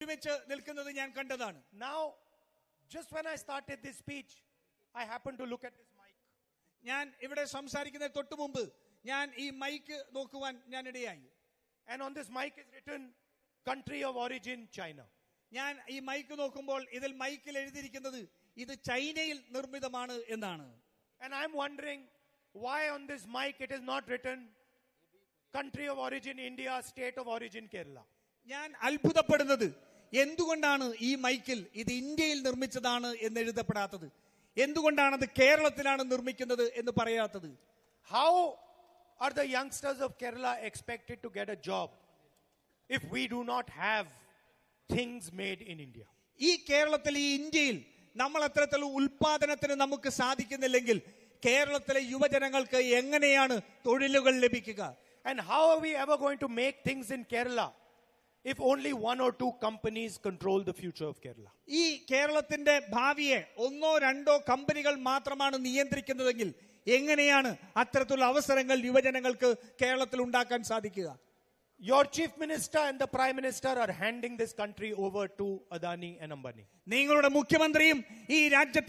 ഒരുമിച്ച് നിൽക്കുന്നത് ഞാൻ കണ്ടതാണ്. Now, just when I started this speech, I happened to look at this mic. ഞാൻ ഇവിടെ സംസാരിക്കുന്നതിന് തൊട്ടു മുമ്പ് ഞാൻ ഈ മൈക്ക് നോക്കുവാൻ ഞാൻ ഇടയായി. And on this mic is written country of origin China. ഞാൻ ഈ മൈക്ക് നോക്കുമ്പോൾ ഇതിൽ മൈക്കിൽ എഴുതിയിരിക്കുന്നത് ഇത് ചൈനയിൽ നിർമ്മിതമാണ് എന്നാണ്. And I'm wondering why on this mic it is not written country of origin India, state of origin Kerala. ഞാൻ അത്ഭുതപ്പെടുന്നത് എന്തുകൊണ്ടാണ് ഈ മൈക്കിൽ ഇത് ഇന്ത്യയിൽ നിർമ്മിച്ചതാണ് എന്ന് എഴുതപ്പെടാത്തത്, എന്തുകൊണ്ടാണ് അത് കേരളത്തിലാണ് നിർമ്മിക്കുന്നത് എന്ന് പറയാത്തത്. How are the youngsters of Kerala expected to get a job if we do not have things made in India? ഈ കേരളത്തിൽ ഈ ഇന്ത്യയിൽ നമ്മൾ അത്തരത്തിലുള്ള ഉൽപാദനത്തിന് നമുക്ക് സാധിക്കുന്നില്ലെങ്കിൽ കേരളത്തിലെ യുവജനങ്ങൾക്ക് എങ്ങനെയാണ് തൊഴിലുകൾ ലഭിക്കുക? And how are we ever going to make things in Kerala if only one or two companies control the future of Kerala? ഈ കേരളത്തിന്റെ ഭാവിയെ ഒന്നോ രണ്ടോ കമ്പനികൾ മാത്രമാണ് നിയന്ത്രിക്കുന്നതെങ്കിൽ എങ്ങനെയാണ് അത്തരത്തിലുള്ള അവസരങ്ങൾ യുവജനങ്ങൾക്ക് കേരളത്തിൽ ഉണ്ടാക്കാൻ സാധിക്കുക? Your chief minister and the prime minister are handing this country over to Adani and Ambani. നിങ്ങളുടെ മുഖ്യമന്ത്രിയും ഈ രാജ്യത്തെ